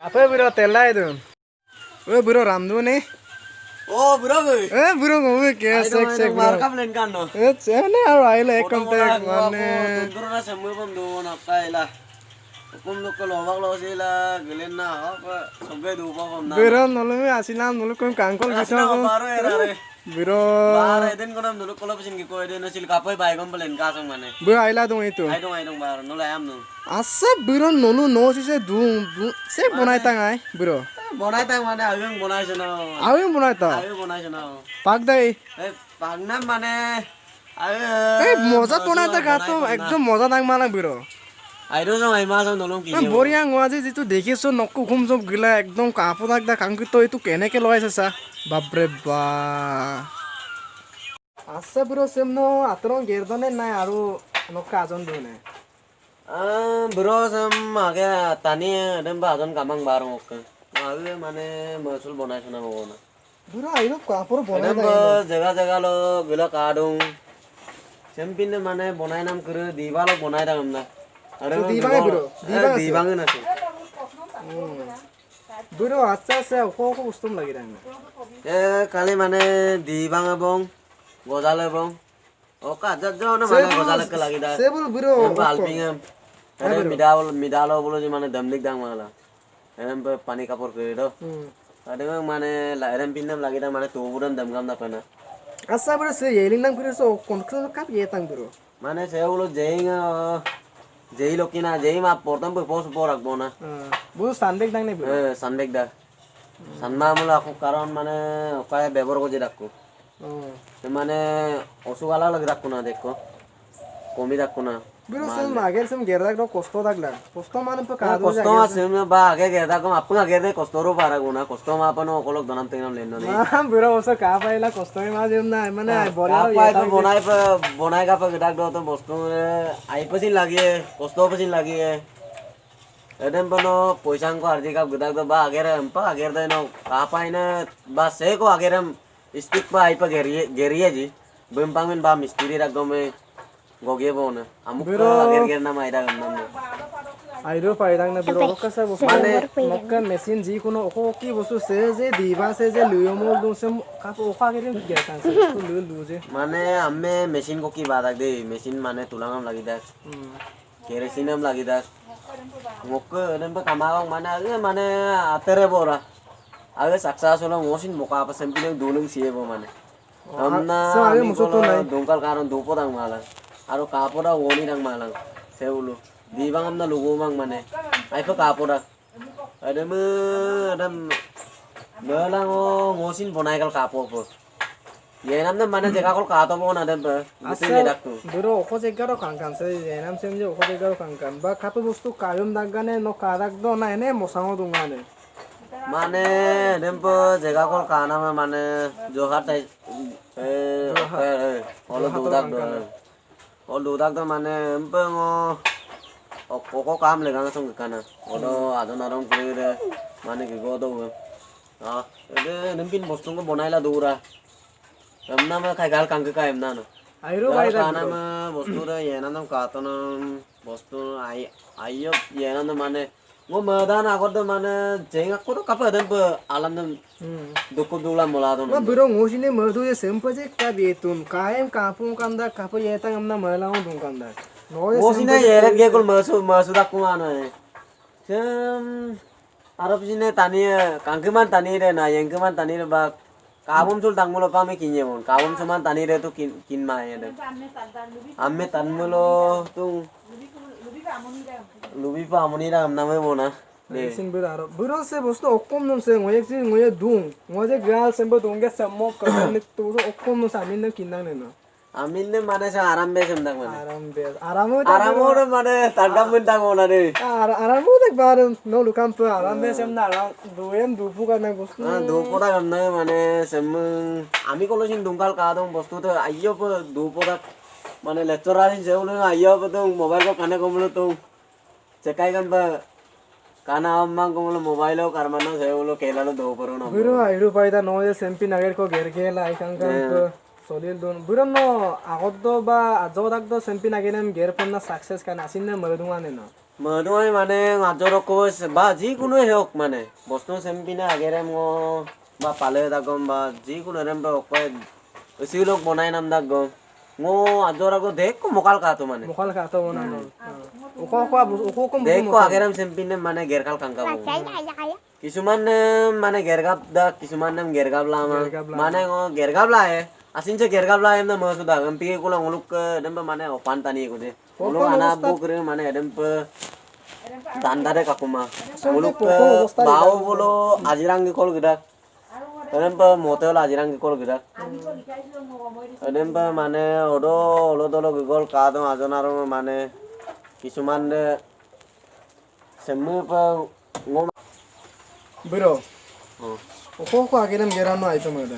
Apa bro telai tu? Bro ramdu ni? Oh bro gue. Bro ngomong ke sek bro. Markam len kan no. Cene aru aile ek kontak mane. Tunduru na semua pun do nakai lah. Hukum lo kalau awak lo sih lah gelen na apa sampai do apa pun na. Bro nolong asilam nolong kau kangkol bisa kau. Baru era. Bro. Baru eden kau nam nolong kalau pesin kau eden nasil kapai baik kom pelen kasang mane. Bro aila dong itu. Aidong baru nolong ayam no. Asa bro nolu no sih se dung se bonai tangai bro. Bonai tang mana ayam bonai sana. Ayam bonai ta. Ayam bonai sana. Pak dai. Pagna mana? Moza bonai ta kato ekdom moza tang mana bro. Ayam so ayam masam nolong kini. Boriang waje itu dekiso nokku kum job gila ekdom kapo tak da kangku to itu kene ke loai sasa. Babre ba. Asa bro semno atrong gerdone nai aru nokka ajon dune. Bro sem agak tani dan badan kamang baru oke. Agak mana masul bonai sana bona. Bro ayo kapur bonai da. Jaga-jaga lo gila kadung. Sempin mana bonai nam kuru diwalo bonai da gamna. Dibange bro. Dibange na sih. Bro acha se kok ustum lagi ranga. Kali mana dibange bong, gozale bong. Oka jauh na mana gozale ke lagi dah. Sebul bro. Alpingam. Ada midalo bulu je mana damlik dang mana. Em pani kapur ke do. Ada memang mana em pindam lagi dah mana tuburan damgam na pana. Asa bro se yeling nang bro so kontrol kap yetang bro. Mana saya bulu jai lokina jai ma portam pos porak bona. Bulu sandek dang ne bro. Sandek dah. Sanma mula aku karon mana kaya bebor ko jedakku. Mana osugala lagi dakku na dekko. Komi dakku na. Bro sem ager sem gerdak do kosto dagla. Kosto man pe ka do. Kosto ma sem ba age gerdak ko apun age de kosto ro para guna kosto ma apano kolok donam tenam lenno ni. Bro osa ka paila kosto ma jem na mane boria apa itu bonai ka pa gerdak do to kosto ai pasin lagi kosto pasin lagi edem bano poisang ko arji ka gerdak do ba age empa age de no apa ina ba se ko age ram stick pa ai pa geriye ji bempang men ba mistiri rak me goge bona amuk ger na maida gamna airo paidang na bro kasa bo mane mokka machine ji kono oko ki bosu se je diba se je luyomol dun sem ka oka ger getan se to lu je mane amme machine ko ki badak de machine mane tulangam lagi dak kerosinam lagi dak mokka dem pa kamawang mane atere bora age saksa solo mosin moka apa sempile dulung siye bo mane amna dongkal karon dupo dang malang aro kapora woni nang malang seulu di bang amna lugu mang mane ai pa kapora adem melang ngosin bonai kal kapo po ye namna mane jega kol kato bo na dem pa gise daktu bro ko jega ro kankan se ye nam sem je ko jega ro kankan ba kape bostu kayum daggane no kadak do na ene mosango dungane mane dem pa jega kol kana mane johat tai olo dudak do Olu dak do mane empeng koko kam le gang song kana odo adon arong kire mane ki go do ede nempin bostong ko bonaila dura emna ma khai gal kang ka emna no airo bai da kana ma bostu ra yena nam ka to nam bostu ayo yena nam mane ngo madan agor do mane jenga ko ka pa dem alam nam dukku dula mola do ma biro ngosine madu je sempa je ka betun kaem kapun kanda kapo yeta amna mala dun kanda ngosine yere ge kol masu dak ko ano sem arab sine tani kangkeman tani re na yengkeman tani re ba kabum sul tangmulo pa me kinye mon kabum suman tani re to kin ma ye amme tanmulo tu lubi pa amoni ra amna me bona sin biro biro se bosto okom non se ngoye ji ngoye dung ngoje gal sembo dungge sammo ka ne tu okom non samin ne kinang ne no amin ne mane sa aram be sem dak mane aramo ro mane tandam mun dang ona de aramo dek bar no lukam pa aram be sem na duem dupu ka na bosto dupu da gamna mane sem ami kolo sin dungkal ka dong bostu to ayyo pa dupu da mane lecturer sin jeulu ayyo pa to mobile ko kane ko mulo to cekai kan ba kana amma ko mulo mobile ko karmano jeulu kela lo do paro no biro airo paida no je sempi nager ko ger gela ai kang kang solil don biro no agoddo ba ajodak do sempi nagenem ger ponna success kan asinne mardunga ne no মধুমাই মানে আজরক বা যিকোনোই হোক মানে বস্তু চেম্পিনে আগেৰে মই বা পালে থাকম বা যিকোনো এরম অকয় লোক বনাই নাম দাক গম মো আজর আগো দেখ মকাল কাটো মানে Mukal ka to na no. Uko দেখ আগেরাম চেম্পিনে মানে গেরকাল কাঙ্কা কিছুমান মানে গেরগাপ দা কিছুমান নাম গেরগাবলা মানে গেরগাবলা আছিনছে গেরগাবলা এম না মসু দা এমপি কোলা মুলুক এদম মানে অপান টানি কোদে মুলুক আনা বুকরে মানে এদম দান্দারে কাকুমা মুলুক বাও বলো আজিরাঙ্গি কল গিদা এদম মতে হল আজিরাঙ্গি কল গিদা এদম মানে ওডো ওলদলো গল কাদো আজনারো মানে কিছুমান সেমু ngom Bro. Uko agirem geram no aipo mada.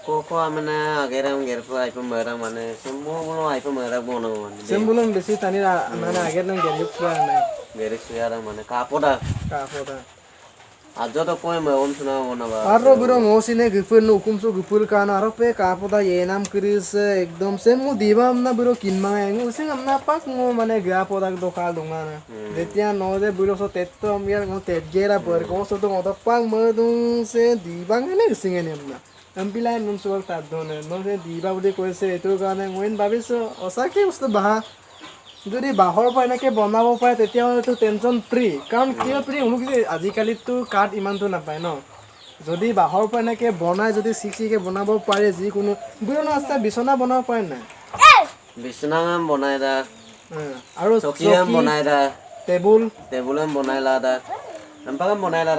ko amana ageram gerpo aipo mara মানে sembulo aipo mara bono মানে Sembulum besi tani mana agerem gerip pura na. gere siara মানে kapoda Kapoda. ajo to koi me om suna bona ba Aro bro mosine gipul no hukum so gipul kan aro pe kapoda yenam kiris ekdom semu dibam na bro kinma engu sing amna pak ngo mane gapoda dokal donga na. Detia no de bro so tetto amyar ngo tetgera ber ko so to ngoda pak modung se dibang ne sing ene amna. Ampilai nun so ta done no se diba budi koise etur gane ngoin babiso osake usto baha যদি বাহৰ পৰা এনেকৈ বনাব পাৰে তেতিয়াহ'লেতো tension free কাৰণ কিয় free শুনো কি আজিকালিতো কাঠ ইমানটো নাপায় ন যদি বাহৰ পৰা এনেকৈ বনাই যদি চিকিকে বনাব পাৰে যিকোনো বুঢ়া আছে বিচনা বনাব পাৰে নাই বিছনা বনাই দা আৰু চকী বনাই দা টেবুল বনাই লা দা এম্পাগাম বনাই লা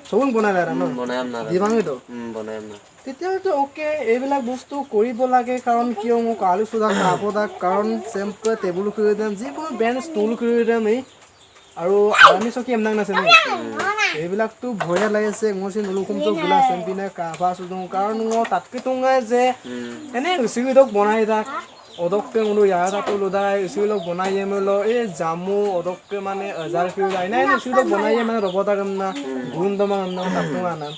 চবুন বনাই লা ন বনাম না দিবাঙেতো বনাম না তেতিয়াহ'লেতো অ'কে এইবিলাক বস্তু কৰিব লাগে কাৰণ কিয় মোক আলু চুদা কাপোদাক কাৰণ চেম্পু টেবুল কৰি দিম যিকোনো বেঞ্চ ষ্টুল কৰি দিম এই আৰু আৰামী চকী এমনাক নাছিলে এইবিলাকতো ভয়া লাগিছে মই চিন ওলোকুমটো গিলা চেম্পিনে কাভা চুদো কাৰণ মই তাতকৈ টঙাই যে এনে উচিদক বনাই থাক অদককে মোলো ইয়াৰ তাতো লোদাই উচিদক বনাই মেলো এই জামু অদককে মানে এজাৰ কৰি যায় নাই উচিদক বনাই মানে ৰবতা কাম না গুণ দমা কাম না তাতো আনা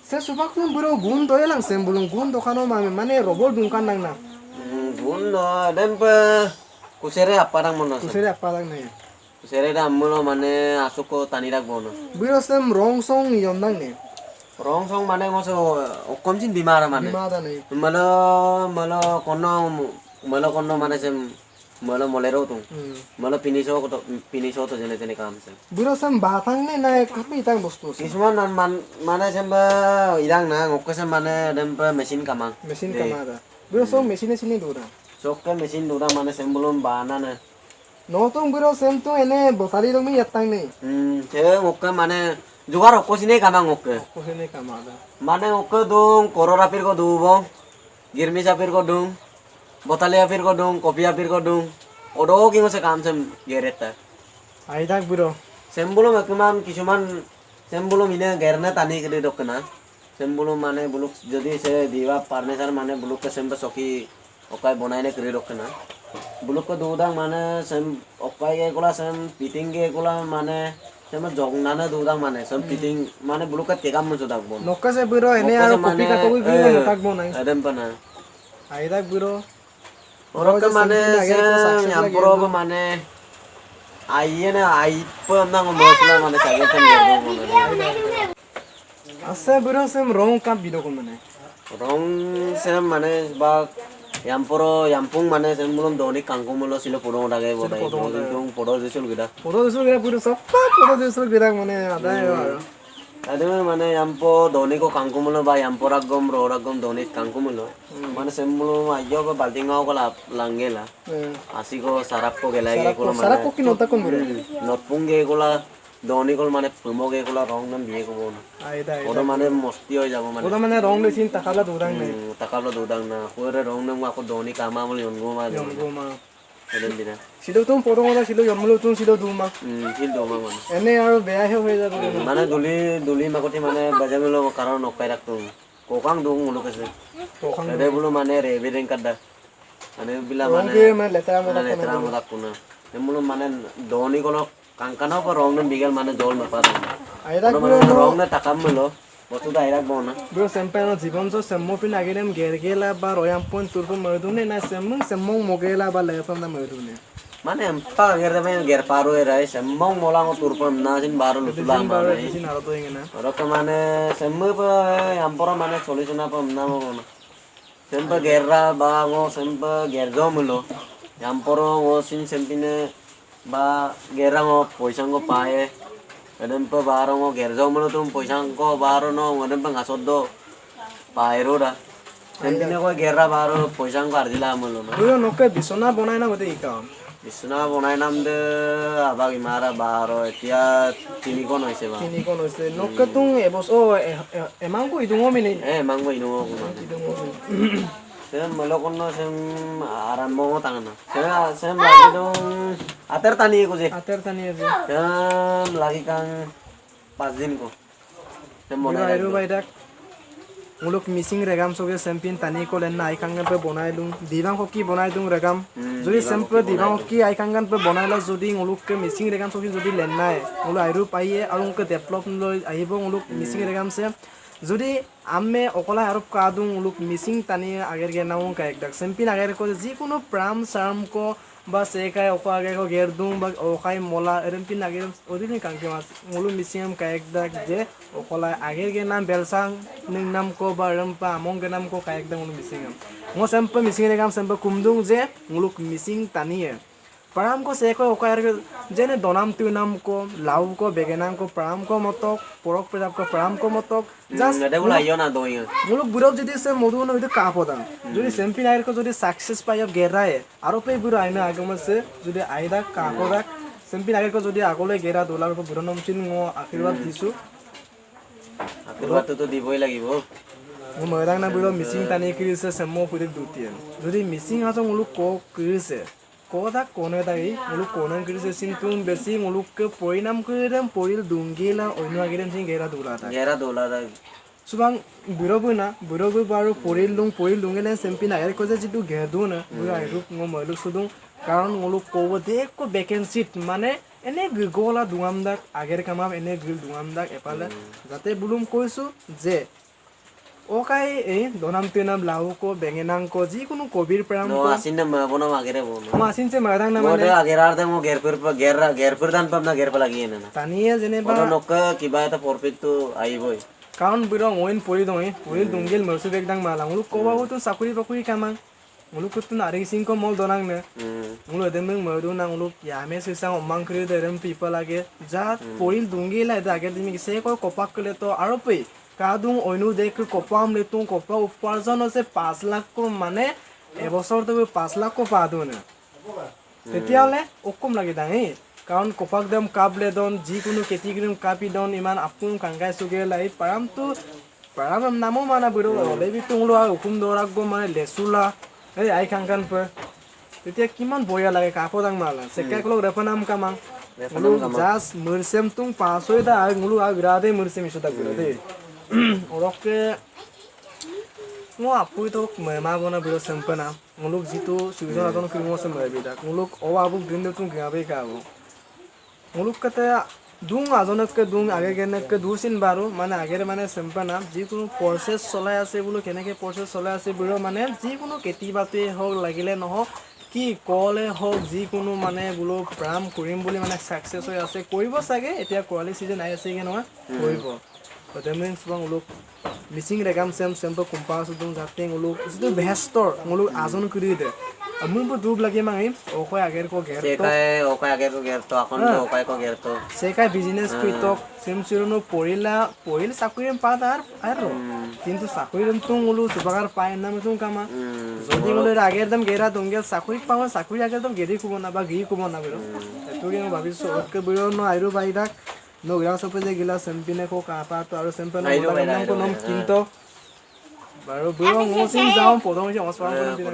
se subak tum bro gun to elang sem bulung gun to kano mane robot dungkan nang na gun no dem pe kusere aparang mono kusere aparang na kusere da ammo mane asuko tanirak bono bro sem rong song yom nang ne rong song mane ngoso okomjin bimara mane bimara nei malo kono mane sem malo molero tu malo piniso to jene jene kam se bro sem batang ne na kapi tang bostu কিছুমান মানে semba irang na ngokese mane dem pe mesin kamang da bro so mesin sini dura sokke mesin dura mane sembulum bana na no tum bro sem to ene botali dong mi yatang ne je ngokke mane jugar okosine kamang ngokke okosine kamada mane ngokke dong korora pir ko dubo girmi sapir ko dung botali apir ko dung kopi apir ko dung odo ki ngose kam sem gereta ai dak bro sembulum ekman কিছুমান sembulum ine gerne tani kede dokna sembulum mane buluk যদি সে দিবা furniture মানে বুলুক কে semba soki okai bonaine kede dokna buluk ko dudang mane sem okai ge gola sem fitting ge gola mane sem jognana dudang mane sem fitting mane buluk ka tegam mo jodak bon nokka se bro ene aro kopi ka to gi takbo nai adem pana ai dak bro orok mane sem yampro mane aiyena aipo nang mosla mane sagetan gerbo mane ase bro sem rong ka bido ko mane rong sem mane ba yampung mane sem mulum doni kangkung mulo silo podong dage bodai bodong podo jesul gida puro sop podo jesul gida mane ada ade mane yampo doni ko kangkung mulo ba yamporagom roragom doni kangkung mulo mane sem mulum ayo ko baldingao ko langela asi ko sarap ko gelai ko mane sarap ko kinota ko bro notpung ge gola doni kol mane pulmo ge gola rong nam biye ko bon aida odo mane mosti hoy jabo mane odo mane rong le sin takala dudang nei takablo dudang na kore rong nam ko doni kama mul yongo ma edem dina sido tum podo ngoda sido yomlo tum sido duma sil do ma mane ene aro beya he hoye jabe mane duli makoti mane bajamelo karon nokai raktu kokang dung mulo kese kokang ede bulu mane reviden kadda mane bila mane ge mane letara mo dakuna emulo mane doni kono kangkana ko rong nam bigal mane jol ma pa aida rong na takam mulo botu da irak bona bro sempe no jibon so semmo pin agirem gergela ba royam pon turpo merdune na semmung mogela ba lepam na merdune Mana empa gerda main ger paru era sembong molang turpam nasin baru lutula mana Sini naro tuh yang na. orang ke mana semua pe ampora mana solusi apa nama mana sempa gerra bango sempa gerdo mulo amporo ngosin sempine ba gerra ngo poisang ko pae kadang pe baro ngo gerdo mulo tum poisang ko baro no kadang pe ngasoddo pae roda sempine ko gerra baro poisang ko ardila mulo no Bro noke bisona bonai na bote ikam. Bisna bonai nam de abag imara baro etia tini kono ise ba Ini kono se noke tung ebos emang ko idungo mini. manggo ino ko man sem malo kono sem aran mo tangana sem lagi dong ater tani ko je Ater tani aja. sem lagi kang 5 din ko sem Bro bonai ayo baidak. Muluk missing regam soge sempin tani ko lenna aikangan pe bonai dung divang ko ki bonai dung regam jodi sempe divang ko ki aikangan pe bonai la jodi muluk ke missing regam soge jodi lenna muluk airu paiye arung ke develop loi aibo muluk missing regam se jodi amme okola arup ka dung muluk missing tani ager ge naung ka ekdak sempin ager ko ji kono pram sarm ko ba se kai oko ager ko ger dung ba okai mola erempin ager odini kangke mas muluk missing am ka ekdak je okola ager ge nam belsang ning nam ko ba rempa among ge nam ko ka ekdak muluk missing am ngo sempe missing regam sempe kumdung je muluk missing tani param ko se ko okai ager jene donam tu nam ko lau ko begenam ko param ko motok porok pedap ko param ko motok just ada gula yo na doing muluk burok যদি সে মধু না হইতে কাপদাম যদি সেমপি নাইর কো যদি success পাই গেরায় আরো pay বুড়ো আইনা আগমসে যদি আইদা কাপদা সেমপি নাইর কো যদি আগলে গেরা দোলার কো বুড়ো নমচিন মো আশীর্বাদ দিছু আশীর্বাদ তো দিবই লাগিব মো ময়দাং না বুড়ো মিসিং টানি করিছে সেমো পুরি দুটিয়েন যদি মিসিং আছো মুলুক কো করিছে কোদা কোনে দাই মুলুক কোনন করিছে সিনতুম বেশি মুলুক কে পরিণাম করিদাম পরিল দুঙ্গিলা অন্য আগিরেন সিং গেরা দোলা Subang burogu na burogu baru poril lungelen sempina air ko jitu gedu na bura iruk ngo maluk sudung karon ngoluk ko de ko vacancy mane ene gola dungam dak ager kamam ene gil dungam dak epala jate bulum koisu je okai ei donam tinam lau ko bengenang ko ji kunu kobir pram no ko asin na mabono magere bono masin se madang na mane mane agerar de mo gerpur dan pam na gerpa lagi na taniye jene ba ono nokka kiba ta profit to aiboi কারণ বিরং ওইন পরি দই পরি দুঙ্গিল মরসু বেকদাং মালা মুলুক কোবাবু তো চাকরি বাকরি কামাং মুলুক তো নারি সিং কো মল দনাং নে মুলু দেমং মরদু না মুলুক ইয়ামে সিসাং অমাং করি দেরম পিপল আগে যা পরি দুঙ্গিল আইদা আগে দিমি সে কো কপাক কলে তো আরো পে কাদুং ওইনু দেখ কপাম লে তুং কপা উপার্জন আছে 5 লাখ কো মানে এবছর তো 5 লাখ কো পাদু না তেতিয়ালে অকম লাগি দাঙি কারণ কোপাক দাম কাবলে দন যিকোনো কেতি গ্রিম কাপি দন ইমান আপুং কাঙ্গাই সুগে লাই পারাম নামো মানা বুড়ো লেবি তুংলো আর হুকুম দৌরাক গো মানে লেসুলা এই আই কাঙ্গান পে তেতিয়া কিমান বয়া লাগে কাপদাং মালা সেকাক লগ রেফানাম কামাং মুলু জাস মুরসেম তুং পাসই দা আর মুলু আর বিরাদে মুরসেম ইসুতা গুলো দে ওরকে mo apui to mema bona biro sempana muluk jitu sujon adon kirmo se mebida muluk o abu ginde tung gabe kaabo muluk kata dung ajonak ke dung age genek ke dursin baro mane agere mane sempana ji kono process চলাই আছে বুলো কেনেকে process চলাই আছে বiro মানে ji kono keti bate hok lagile no কি কলে হক যি কোনো মানে বুলো প্রাম কৰিম বুলি মানে সাকসেস হৈ আছে কৰিব সাগে এতিয়া কোৱালি সিজন আই আছে কি নহয় কৰিব তো দেমিনস বং লোক মিসিং রেগাম সেম্পো কুম্পাস দুং জাতে nguluk itu behestor nguluk azon kuri de amun bu dub lagi mangi okai ager ko gerto okai ager ko gerto akon to okai ko gerto sekai business kuitok semsirono poril sakurim padar aro কিন্তু sakurim tung ngulu subagar pain nam tung kama jodi ngulu ager dam gera dungel sakuri pawa sakuri ager dam geri kubo na ba gi kubo na bero etu ge bhabisu okke biro no airu baidak no grang sope je gila sempine ko kapa to aro sempene mo ko nom kinto baru biro ngosin jaum podong je oswan ko din